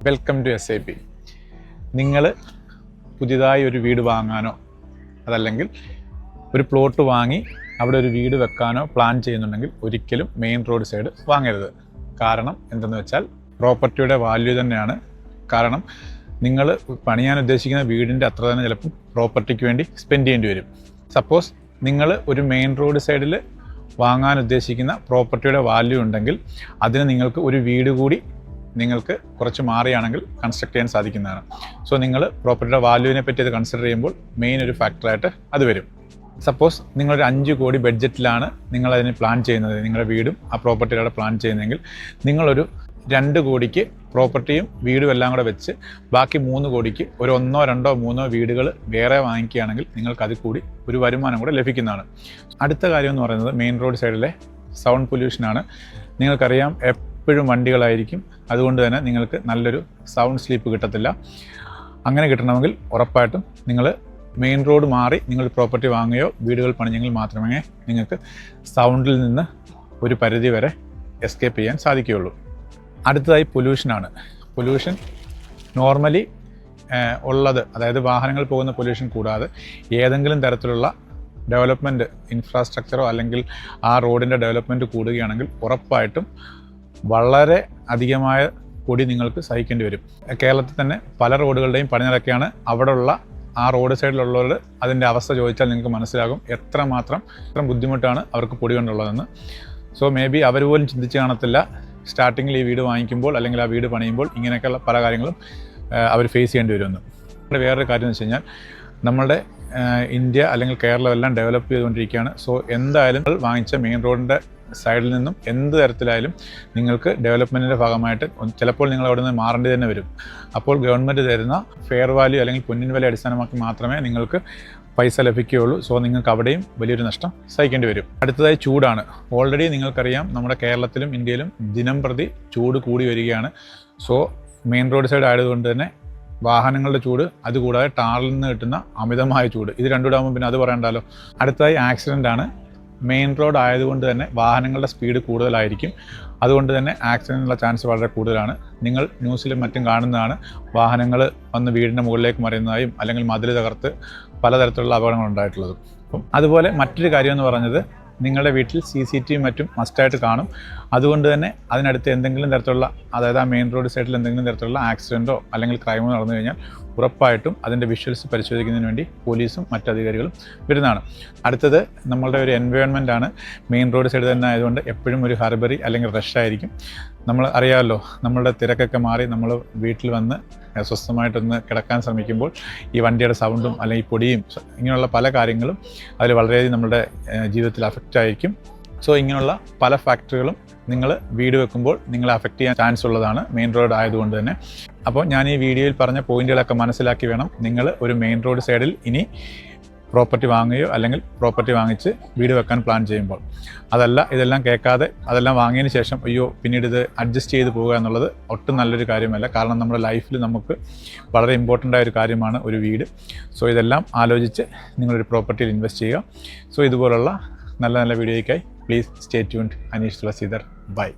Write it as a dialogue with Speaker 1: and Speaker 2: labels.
Speaker 1: Welcome to SAP. നിങ്ങൾ പുതിയതായി ഒരു വീട് വാങ്ങാനോ അതല്ലെങ്കിൽ ഒരു പ്ലോട്ട് വാങ്ങി അവിടെ ഒരു വീട് വെക്കാനോ പ്ലാൻ ചെയ്യുന്നുണ്ടെങ്കിൽ ഒരിക്കലും മെയിൻ റോഡ് സൈഡ് വാങ്ങരുത്. കാരണം എന്തെന്ന് വെച്ചാൽ പ്രോപ്പർട്ടിയുടെ വാല്യൂ തന്നെയാണ്. കാരണം നിങ്ങൾ പണിയാൻ ഉദ്ദേശിക്കുന്ന വീടിൻ്റെ അത്ര തന്നെ ചിലപ്പോൾ പ്രോപ്പർട്ടിക്ക് വേണ്ടി സ്പെൻഡ് ചെയ്യേണ്ടി വരും. സപ്പോസ് നിങ്ങൾ ഒരു മെയിൻ റോഡ് സൈഡിൽ വാങ്ങാൻ ഉദ്ദേശിക്കുന്ന പ്രോപ്പർട്ടിയുടെ വാല്യൂ ഉണ്ടെങ്കിൽ അതിന് നിങ്ങൾക്ക് ഒരു വീട് കൂടി നിങ്ങൾക്ക് കുറച്ച് മാറിയാണെങ്കിൽ കൺസ്ട്രക്ട് ചെയ്യാൻ സാധിക്കുന്നതാണ്. സോ നിങ്ങൾ പ്രോപ്പർട്ടിയുടെ വാല്യൂവിനെ പറ്റി അത് കൺസിഡർ ചെയ്യുമ്പോൾ മെയിൻ ഒരു ഫാക്ടറായിട്ട് അത് വരും. സപ്പോസ് നിങ്ങളൊരു 5 കോടി ബഡ്ജറ്റിലാണ് നിങ്ങളതിന് പ്ലാൻ ചെയ്യുന്നത്, നിങ്ങളുടെ വീടും ആ പ്രോപ്പർട്ടിയുടെ പ്ലാൻ ചെയ്യുന്നതെങ്കിൽ നിങ്ങളൊരു 2 കോടിക്ക് പ്രോപ്പർട്ടിയും വീടും എല്ലാം കൂടെ വെച്ച് ബാക്കി 3 കോടിക്ക് ഒരു 1, 2, 3 വീടുകൾ വേറെ വാങ്ങിക്കുകയാണെങ്കിൽ നിങ്ങൾക്ക് അതിൽ കൂടി ഒരു വരുമാനം കൂടെ ലഭിക്കുന്നതാണ്. അടുത്ത കാര്യം എന്ന് പറയുന്നത് മെയിൻ റോഡ് സൈഡിലെ സൗണ്ട് പൊല്യൂഷനാണ്. നിങ്ങൾക്കറിയാം എപ്പോഴും വണ്ടികളായിരിക്കും, അതുകൊണ്ട് തന്നെ നിങ്ങൾക്ക് നല്ലൊരു സൗണ്ട് സ്ലീപ്പ് കിട്ടത്തില്ല. അങ്ങനെ കിട്ടണമെങ്കിൽ ഉറപ്പായിട്ടും നിങ്ങൾ മെയിൻ റോഡ് മാറി നിങ്ങൾ പ്രോപ്പർട്ടി വാങ്ങുകയോ വീടുകൾ പണിഞ്ഞെങ്കിൽ മാത്രമേ നിങ്ങൾക്ക് സൗണ്ടിൽ നിന്ന് ഒരു പരിധി വരെ എസ്കേപ്പ് ചെയ്യാൻ സാധിക്കുകയുള്ളൂ. അടുത്തതായി പൊല്യൂഷനാണ്. പൊല്യൂഷൻ നോർമലി ഉള്ളത്, അതായത് വാഹനങ്ങൾ പോകുന്ന പൊല്യൂഷൻ കൂടാതെ ഏതെങ്കിലും തരത്തിലുള്ള ഡെവലപ്മെൻറ്റ് ഇൻഫ്രാസ്ട്രക്ചറോ അല്ലെങ്കിൽ ആ റോഡിൻ്റെ ഡെവലപ്മെൻറ്റ് കൂടുകയാണെങ്കിൽ ഉറപ്പായിട്ടും വളരെ അധികമായ പൊടി നിങ്ങൾക്ക് സഹിക്കേണ്ടി വരും. കേരളത്തിൽ തന്നെ പല റോഡുകളുടെയും പണി നടക്കുകയാണ്. അവിടെയുള്ള ആ റോഡ് സൈഡിലുള്ളവർ അതിൻ്റെ അവസ്ഥ ചോദിച്ചാൽ നിങ്ങൾക്ക് മനസ്സിലാകും എത്ര ബുദ്ധിമുട്ടാണ് അവർക്ക് പൊടി കൊണ്ടുള്ളതെന്ന്. സോ മേ ബി അവർ പോലും ചിന്തിച്ച് കാണത്തില്ല സ്റ്റാർട്ടിങ്ങിൽ ഈ വീട് വാങ്ങിക്കുമ്പോൾ അല്ലെങ്കിൽ ആ വീട് പണിയുമ്പോൾ ഇങ്ങനെയൊക്കെയുള്ള പല കാര്യങ്ങളും അവർ ഫേസ് ചെയ്യേണ്ടി വരുമെന്ന്. വേറൊരു കാര്യം എന്ന് വെച്ച് കഴിഞ്ഞാൽ നമ്മളുടെ ഇന്ത്യ അല്ലെങ്കിൽ കേരളം എല്ലാം ഡെവലപ്പ് ചെയ്തുകൊണ്ടിരിക്കുകയാണ്. സോ എന്തായാലും വാങ്ങിച്ച മെയിൻ റോഡിൻ്റെ സൈഡിൽ നിന്നും എന്ത് തരത്തിലായാലും നിങ്ങൾക്ക് ഡെവലപ്മെൻറ്റിൻ്റെ ഭാഗമായിട്ട് ചിലപ്പോൾ നിങ്ങൾ അവിടെ നിന്ന് മാറേണ്ടി തന്നെ വരും. അപ്പോൾ ഗവൺമെൻറ് തരുന്ന ഫെയർ വാല്യൂ അല്ലെങ്കിൽ പൊന്നിൻ വില അടിസ്ഥാനമാക്കി മാത്രമേ നിങ്ങൾക്ക് പൈസ ലഭിക്കുകയുള്ളൂ. സോ നിങ്ങൾക്ക് അവിടെയും വലിയൊരു നഷ്ടം സഹിക്കേണ്ടി വരും. അടുത്തതായി ചൂടാണ്. ഓൾറെഡി നിങ്ങൾക്കറിയാം നമ്മുടെ കേരളത്തിലും ഇന്ത്യയിലും ദിനം പ്രതി ചൂട് കൂടി വരികയാണ്. സോ മെയിൻ റോഡ് സൈഡ് ആയതുകൊണ്ട് തന്നെ വാഹനങ്ങളുടെ ചൂട്, അതുകൂടാതെ ടാറിൽ നിന്ന് കിട്ടുന്ന അമിതമായ ചൂട്, ഇത് രണ്ടും ആകുമ്പോൾ പിന്നെ അത് പറയണ്ടല്ലോ. അടുത്തതായി ആക്സിഡൻ്റ് ആണ്. മെയിൻ റോഡ് ആയതുകൊണ്ട് തന്നെ വാഹനങ്ങളുടെ സ്പീഡ് കൂടുതലായിരിക്കും, അതുകൊണ്ട് തന്നെ ആക്സിഡൻറ്റിനുള്ള ചാൻസ് വളരെ കൂടുതലാണ്. നിങ്ങൾ ന്യൂസിലും മറ്റും കാണുന്നതാണ് വാഹനങ്ങൾ വന്ന് വീടിൻ്റെ മുകളിലേക്ക് മറിയുന്നതായും അല്ലെങ്കിൽ മതിൽ തകർത്ത് പലതരത്തിലുള്ള അപകടങ്ങൾ ഉണ്ടായിട്ടുള്ളതും. അപ്പം അതുപോലെ മറ്റൊരു കാര്യം എന്ന് പറഞ്ഞത് നിങ്ങളുടെ വീട്ടിൽ CCTV മറ്റും മസ്റ്റായിട്ട് കാണും. അതുകൊണ്ട് തന്നെ അതിനടുത്ത് എന്തെങ്കിലും തരത്തിലുള്ള, അതായത് ആ മെയിൻ റോഡ് സൈഡിൽ എന്തെങ്കിലും തരത്തിലുള്ള ആക്സിഡൻറ്റോ അല്ലെങ്കിൽ ക്രൈമോ നടന്നു കഴിഞ്ഞാൽ ഉറപ്പായിട്ടും അതിൻ്റെ വിഷ്വൽസ് പരിശോധിക്കുന്നതിന് വേണ്ടി പോലീസും മറ്റധികാരികളും വരുന്നതാണ്. അടുത്തത് നമ്മളുടെ ഒരു എൻവയോൺമെൻ്റ് ആണ്. മെയിൻ റോഡ് സൈഡ് തന്നെ ആയതുകൊണ്ട് എപ്പോഴും ഒരു ഹർബറി അല്ലെങ്കിൽ റഷ് ആയിരിക്കും. നമ്മൾ അറിയാമല്ലോ, നമ്മളുടെ തിരക്കൊക്കെ മാറി നമ്മൾ വീട്ടിൽ വന്ന് സ്വസ്ഥമായിട്ടൊന്ന് കിടക്കാൻ ശ്രമിക്കുമ്പോൾ ഈ വണ്ടിയുടെ സൗണ്ടും അല്ലെങ്കിൽ പൊടിയും ഇങ്ങനെയുള്ള പല കാര്യങ്ങളും അതിൽ വളരെയധികം നമ്മുടെ ജീവിതത്തിൽ അഫക്റ്റ് ആയിരിക്കും. സോ ഇങ്ങനെയുള്ള പല ഫാക്ടറുകളും നിങ്ങൾ വീട് വെക്കുമ്പോൾ നിങ്ങളെ അഫക്റ്റ് ചെയ്യാൻ ചാൻസ് ഉള്ളതാണ് മെയിൻ റോഡ് ആയതുകൊണ്ട് തന്നെ. അപ്പോൾ ഞാൻ ഈ വീഡിയോയിൽ പറഞ്ഞ പോയിന്റുകളൊക്കെ മനസ്സിലാക്കി വേണം നിങ്ങൾ ഒരു മെയിൻ റോഡ് സൈഡിൽ ഇനി പ്രോപ്പർട്ടി വാങ്ങുകയോ അല്ലെങ്കിൽ പ്രോപ്പർട്ടി വാങ്ങിച്ച് വീട് വെക്കാൻ പ്ലാൻ ചെയ്യുമ്പോൾ. അതല്ല ഇതെല്ലാം കേൾക്കാതെ അതെല്ലാം വാങ്ങിയതിന് ശേഷം അയ്യോ പിന്നീട് ഇത് അഡ്ജസ്റ്റ് ചെയ്ത് പോകുക എന്നുള്ളത് ഒട്ടും നല്ലൊരു കാര്യമല്ല. കാരണം നമ്മുടെ ലൈഫിൽ നമുക്ക് വളരെ ഇമ്പോർട്ടൻ്റ് ആയ ഒരു കാര്യമാണ് ഒരു വീട്. സോ ഇതെല്ലാം ആലോചിച്ച് നിങ്ങളൊരു പ്രോപ്പർട്ടിയിൽ ഇൻവെസ്റ്റ് ചെയ്യുക. സോ ഇതുപോലുള്ള നല്ല വീഡിയോയ്ക്കായി please stay tuned. Aneesh Thulaseedhar. By.